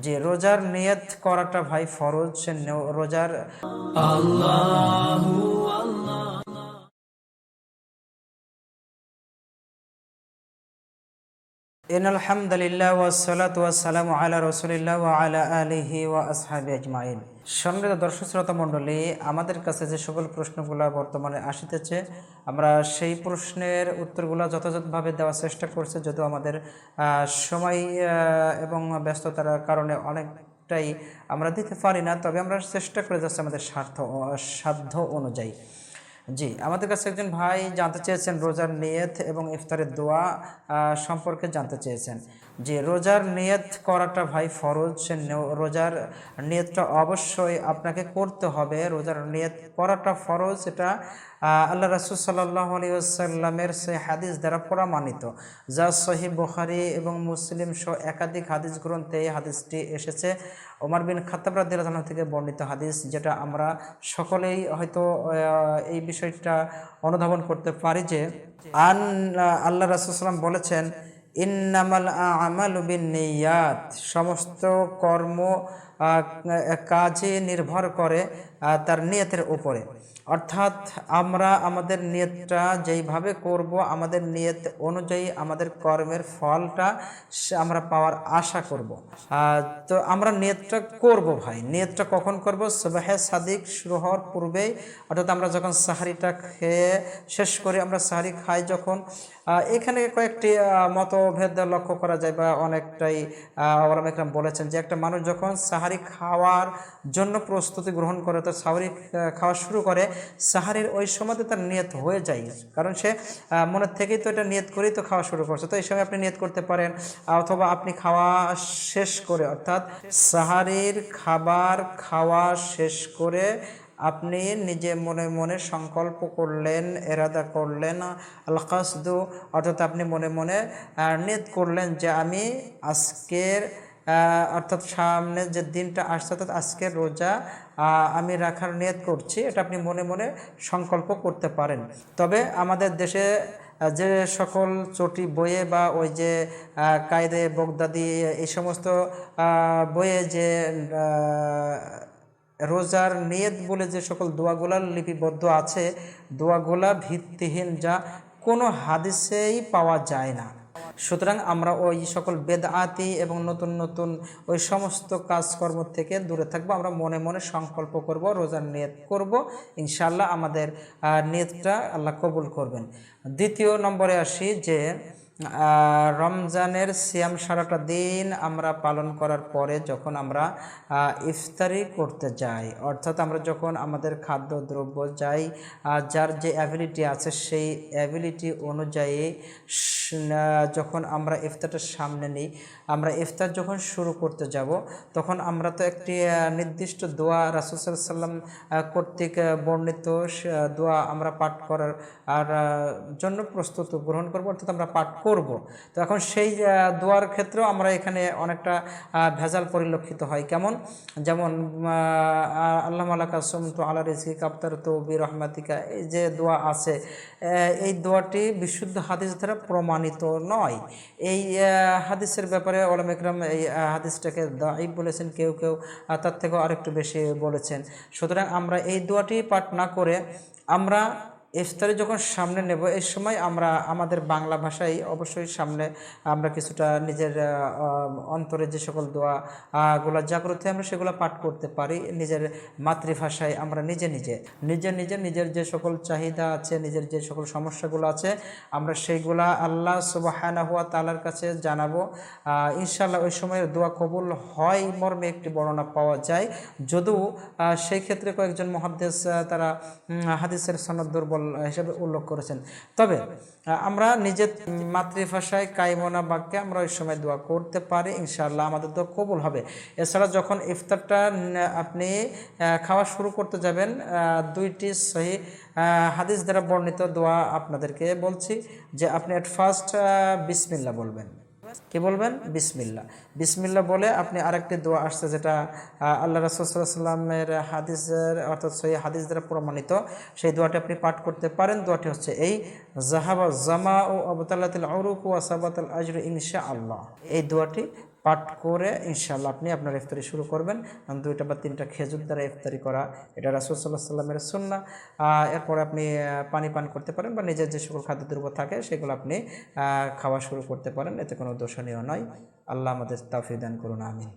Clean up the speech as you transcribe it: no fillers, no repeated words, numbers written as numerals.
যে রোজার নিয়ত করাটা ভাই ফরজ। রোজার ইনাল হামদুলিল্লাহ ওয়াসসালাতু ওয়াসসালামু আলা রাসূলিল্লাহ ওয়া আলা আলিহি ওয়া আসহাবিহি আজমাইন। সম্মানিত দর্শক শ্রোতা মণ্ডলী, আমাদের কাছে যে সকল প্রশ্নগুলো বর্তমানে আসিতেছে, আমরা সেই প্রশ্নের উত্তরগুলো যথাযথভাবে দেওয়ার চেষ্টা করছি, যদিও আমাদের সময় এবং ব্যস্ততার কারণে অনেকটাই আমরা দিতে পারি না, তবে আমরা চেষ্টা করে যাচ্ছি আমাদের সাধ্য অনুযায়ী। জি, আমাদের কাছে একজন ভাই জানতে চেয়েছেন রোজার নিয়ত এবং ইফতারের দোয়া সম্পর্কে জানতে চেয়েছেন। যে রোজার নিয়ত করাটা ভাই ফরজ। রোজার নিয়তটা অবশ্যই আপনাকে করতে হবে। রোজার নিয়ত করাটা ফরজ, এটা আল্লাহ রাসূল সাল্লাল্লাহু আলাইহি ওয়াসাল্লামের সেই হাদিস দ্বারা প্রমাণিত, যা সহিহ বুখারী এবং মুসলিম সহ একাধিক হাদিস গ্রন্থে এই হাদিসটি এসেছে। ওমর বিন খাত্তাব রাদিয়াল্লাহু আনহু থেকে বর্ণিত হাদিস, যেটা আমরা সকলেই হয়তো এই বিষয়টা অনুধাবন করতে পারি যে আল্লাহ রাসূল সাল্লাল্লাহু বলেছেন, ইন্নামাল আমালু বিন্নিয়াত, সমস্ত কর্ম কাজে নির্ভর করে তার নিয়তের উপরে। অর্থাৎ আমরা আমাদের নিয়তটা যেইভাবে করব, আমাদের নিয়ত অনুযায়ী আমাদের কর্মের ফলটা আমরা পাওয়ার আশা করব। তো আমরা নিয়তটা করব ভাই। নিয়তটা কখন করব? সুবহে সাদিক শুরু হওয়ার পূর্বেই, অর্থাৎ আমরা যখন সাহারিটা খেয়ে শেষ করি, আমরা সাহারি খাই যখন, এখানে কয়েকটি মতভেদ লক্ষ্য করা যায় বা অনেকটাই ওলামা ইকরাম বলেছেন যে একটা মানুষ যখন সাহারি খাওয়ার জন্য প্রস্তুতি গ্রহণ করে, তো সাহারি খাওয়া শুরু করে, সাহারির ওই সময়তে তার নিয়ত হয়ে যায়, কারণ সে মনের থেকেই তো এটা নিয়ত করেই তো খাওয়া শুরু করছে। তো এই সময় আপনি নিয়ত করতে পারেন, অথবা আপনি খাওয়া শেষ করে, অর্থাৎ সাহারির খাবার খাওয়া শেষ করে আপনি নিজে মনে মনে সংকল্প করলেন, এরাদা করলেন, আল কাসদু, অর্থাৎ আপনি মনে মনে নিয়ত করলেন যে আমি আজকের অর্থাৎ সামনে যে দিনটা আসছে, অর্থাৎ আজকের রোজা আমি রাখার নিয়ত করছি, এটা আপনি মনে মনে সংকল্প করতে পারেন। তবে আমাদের দেশে যে সকল চটি বইয়ে বা ওই যে কায়দে বগদাদি এই সমস্ত বইয়ে যে রোজার নিয়ত বলে যে সকল দোয়াগুলা লিপিবদ্ধ আছে, দোয়াগুলা ভিত্তিহীন, যা কোনো হাদিসেই পাওয়া যায় না। সুতরাং আমরা ওই সকল বেদআতি এবং নতুন নতুন ওই সমস্ত কাজকর্ম থেকে দূরে থাকবো। আমরা মনে মনে সংকল্প করব, রোজার নিয়ত করব, ইনশাআল্লাহ আমাদের নিয়তটা আল্লাহ কবুল করবেন। দ্বিতীয় নম্বরে আসি যে রমজানের সিয়াম সারাটা দিন আমরা পালন করার পরে যখন আমরা ইফতারি করতে যাই, অর্থাৎ আমরা যখন আমাদের খাদ্যদ্রব্য যাই, যার যে অ্যাবিলিটি আছে সেই অ্যাবিলিটি অনুযায়ী যখন আমরা ইফতারটা সামনে নিই, আমরা ইফতার যখন শুরু করতে যাব, তখন আমরা তো একটি নির্দিষ্ট দোয়া রাসূল সাল্লাল্লাহু আলাইহি ওয়াসাল্লাম কর্তৃক বর্ণিত দোয়া আমরা পাঠ করার জন্য প্রস্তুত গ্রহণ করব, অর্থাৎ আমরা পাঠ করব। তো এখন সেই দোয়ার ক্ষেত্রেও আমরা এখানে অনেকটা ভেজাল পরিলক্ষিত হয়। কেমন? যেমন আল্লাহুম্মা লাকা সুমতু আলা রিজকিকা আফতারতু বিরহমাতিকা, এই যে দোয়া আছে, এই দোয়াটি বিশুদ্ধ হাদিস দ্বারা প্রমাণিত নয়। এই হাদিসের ব্যাপারে ওলামা ইকরাম এই হাদিসটাকে দাঈফ বলেছেন, কেউ কেউ তার থেকেও আরেকটু বেশি বলেছেন। সুতরাং আমরা এই দোয়াটি পাঠ না করে আমরা ইফতারি যখন সামনে নেব, এই সময় আমরা আমাদের বাংলা ভাষায় অবশ্যই সামনে আমরা কিছুটা নিজের অন্তরে যে সকল দোয়াগুলো জাগ্রত হয় আমরা সেগুলো পাঠ করতে পারি নিজের মাতৃভাষায়। আমরা নিজের যে সকল চাহিদা আছে, নিজের যে সকল সমস্যাগুলো আছে, আমরা সেইগুলা আল্লাহ সুবহানাহু ওয়া তাআলার কাছে জানাবো। ইনশাআল্লাহ ওই সময়ের দোয়া কবুল হয় মর্মে একটি বর্ণনা পাওয়া যায়, যদিও সেই ক্ষেত্রে কয়েকজন মুহাদ্দিস তারা হাদিসের সনদ দুর্বল হিসেবে উল্লেখ করেছেন। তবে আমরা নিজের মাতৃভাষায় কায়মনা বাক্যে আমরা ওই সময় দোয়া করতে পারি, ইনশাআল্লাহ আমাদের দোয়া কবুল হবে। এছাড়া যখন ইফতারটা আপনি খাওয়া শুরু করতে যাবেন, দুইটি সহিহ হাদিস দ্বারা বর্ণিত দোয়া আপনাদেরকে বলছি, যে আপনি এট ফার্স্ট বিসমিল্লাহ বলবেন। কি বলবেন? বিসমিল্লাহ। বিসমিল্লাহ বলে আপনি আরেকটি দোয়া আসছে, যেটা আল্লাহ রাসূল সাল্লাল্লাহু আলাইহি ওয়াসাল্লামের হাদিসের অর্থাৎ সহিহ হাদিস দ্বারা প্রমাণিত, সেই দোয়াটি আপনি পাঠ করতে পারেন। দোয়াটি হচ্ছে এই, যাহাবা জামাউ আবতালাতিল উরুক ওয়া সাবাতাল আজরু ইনশাআল্লাহ। এই দোয়াটি পাঠ করে ইনশাআল্লাহ আপনি আপনার ইফতারি শুরু করবেন। 2টা বা 3টা খেজুর দ্বারা ইফতারি করা এটা রাসূল সাল্লাল্লাহু আলাইহি ওয়াসাল্লামের সুন্নাহ। এরপরে আপনি পানি পান করতে পারেন বা নিজের যে সকল খাদ্যদ্রব্য থাকে সেগুলো আপনি খাওয়া শুরু করতে পারেন, এতে কোনো দোষণীয় নয়। আল্লাহ আমাদের তৌফিক দান করুন, আমিন।